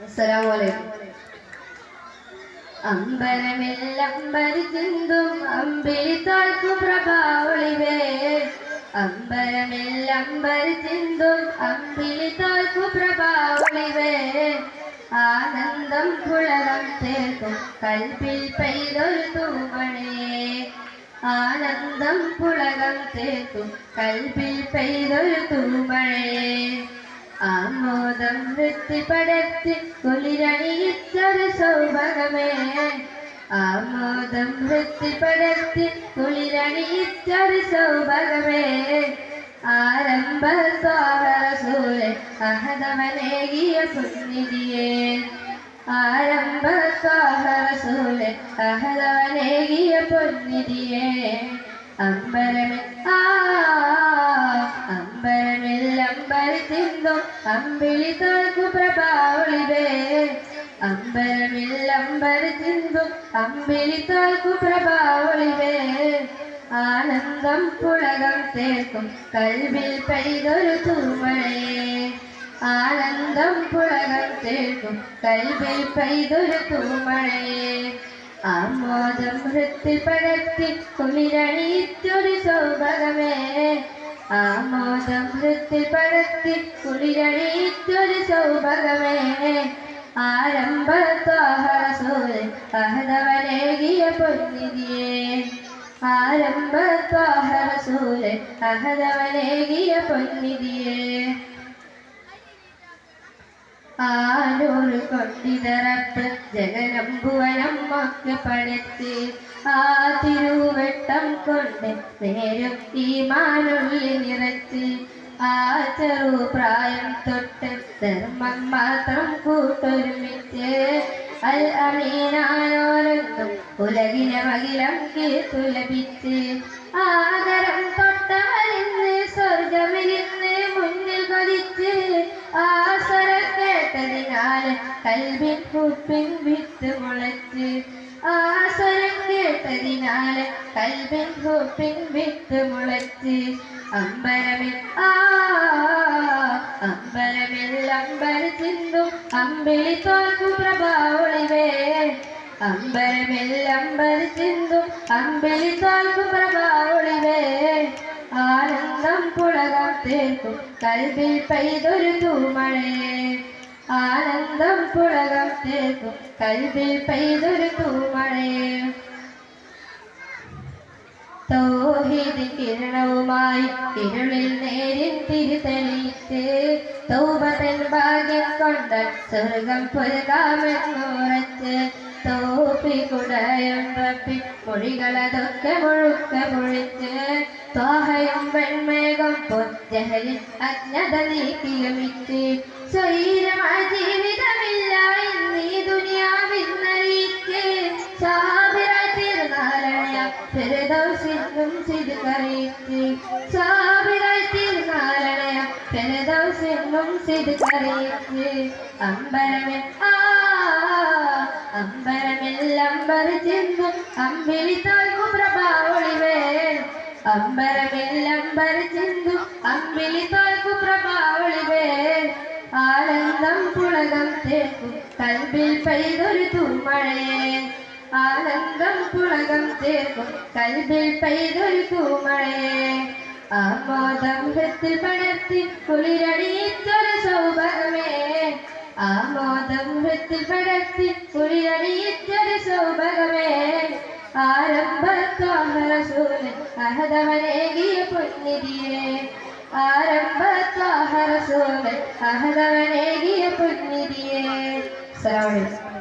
അസ്സലാമു അമ്പരമില്ലമ്പരി ചിന്തും അമ്പിളി തോൽക്കു പ്രഭാവളിവേ അമ്പരമില്ലമ്പരി ചിന്തും അമ്പിളി തോൽക്കു പ്രഭാവളിവേ ആനന്ദം പുളകം ചേർക്കും കൽപ്പിൽ പെയ്തൊരു തൂമണേ ആനന്ദം പുളകം ചേർക്കും കൽപ്പിൽ പെയ്തൊരു തൂമണേ ആമോദം വൃത്തിപടത്തി കുളിരണിയിച്ചൊരു സൗഭഗമേ ആമോദം വൃത്തിപടത്തി കുളിരണിയിച്ചൊരു സൗഭഗമേ ആരംഭ സ്വാഹരസൂരെ അഹദവനേകിയ പുണ്യതിയെ ആരംഭ സ്വാഹരസൂരെ അഹദവനേകിയ പുണ്യതിയെ അമ്പരമില്ലമ്പരി ചിന്തും അമ്പിളി തോൽക്കു പ്രഭാവളിവേ അമ്പരമില്ലമ്പരി ചിന്തും അമ്പിളി തോൽക്കു പ്രഭാവളിവേ ആനന്ദം പുളകം ചേർക്കും കൽവിൽ പെയ്തൊരു തൂമഴയെ ആനന്ദം പുളകം ചേർക്കും കൽവിൽ പെയ്തൊരു തൂമഴയെ ആമോദം വൃത്തി പടർത്തി കുളിരണിയിച്ചൊരു സൗഭഗമേ ആമോദം വൃത്തി പടർത്തി കുളിരണിയിച്ചൊരു സൗഭഗമേ ആരംഭ സ്വാഹരസൂരെ അഹദവനേകിയ പൊന്നിതിയെ ആരംഭ സ്വാഹരസൂരെ അഹദവനേകിയ പൊന്നിതിയെ ആനൂറ് കൊണ്ടിതറപ്പ് ജഗനമ്പുവനം ഒക്കെ പടച്ച് ആ തിരുവട്ടം കൊണ്ട് നേരും ഈ മാനുള്ളിൽ നിറച്ച് ആ ചെറു പ്രായം തൊട്ട് ധർമ്മം മാത്രം കൂട്ടൊരുമിച്ച് അൽ അമീനാനോരൊന്നും ഉലകിനെ മകിലം കീർത്തുലപിച്ച് ആദരം തൊട്ടവരിന്ന് സ്വർഗമിരുന്ന് മുന്നിൽ കൊതിച്ച് ആസരം കേട്ടതിനാൽ കൽവിൻ കുപ്പിൻ വിത്ത് മുളച്ച് ആസരം കേട്ടതിനാൽ കൽവിൻ കുപ്പിൻ വിത്ത് മുളച്ച് അമ്പരമില്ലമ്പരി ചിന്തും അമ്പിളി തോൽക്കു പ്രഭാവളിവേ അമ്പരമില്ലമ്പരി ചിന്തും അമ്പിളി തോൽക്കു പ്രഭാവളിവേ ആനന്ദം പുളകം തീർക്കും കൽവിൽ പെയ്തൊരു തൂമഴയെ ആനന്ദം പുളകം തീർക്കും കൽവിൽ പെയ്തൊരു തൂമഴയെ തൗഹീദ് കിരണവുമായി ഇരുളിൽ നേരിൻ തിരിതെളിയിച്ച് തൗബതൻ ഭാഗ്യം കൊണ്ട് സ്വർഗം പുൽകാമെന്നുറച്ച് തോപ്പിക്കുടയും റബ്ബി മൊഴികളതൊക്കെ മുഴുക്ക പൊഴിച്ച് ത്വാഹയും വെൺമേഘം പൊജ്ജഹലിൽ അജ്ഞത നീക്കിയമിച്ച് സ്വൈരമായ ജീവിതമില്ല ഇന്നീ ദുനിയാവിന്നറിയിച്ച് സാബിറായി തീർന്നാലണയ ഫിർദൗസിനും സിദ്ഖറിയിച്ച് സാബിറായി തീർന്നാലണയ ഫിർദൗസിനും സിദ്ഖറിയിച്ച് അമ്പരമില്ലമ്പരി ചിന്തും അമ്പിളി തോൽക്കു പ്രഭാവളിവേ അമ്പരമില്ലമ്പരി ചിന്തും അമ്പിളി തോൽക്കു പ്രഭാവളിവേ ആനന്ദം പുളകം ചേർക്കും കൽവിൽ പെയ്തൊരു തൂമഴയെ ആനന്ദം പുളകം ചേർക്കും കൽവിൽ പെയ്തൊരു തൂമഴയെ ആമോദം വൃത്തിൽ പടർത്തി കുളിരണിയിച്ചൊരു സൗഭഗമേ ആമോദം വൃത്തിൽ പടർത്തി കുളിരണിയിച്ചൊരു സൗഭഗമേ ആരംഭ സ്വാഹരസൂരെ അഹദവനേകിയ പൊന്നിതിയെ ആരംഭ സ്വാഹരസൂരെ അഹദവനേകിയ പൊന്നിതിയെ. അസ്സലാമു അലൈക്കും.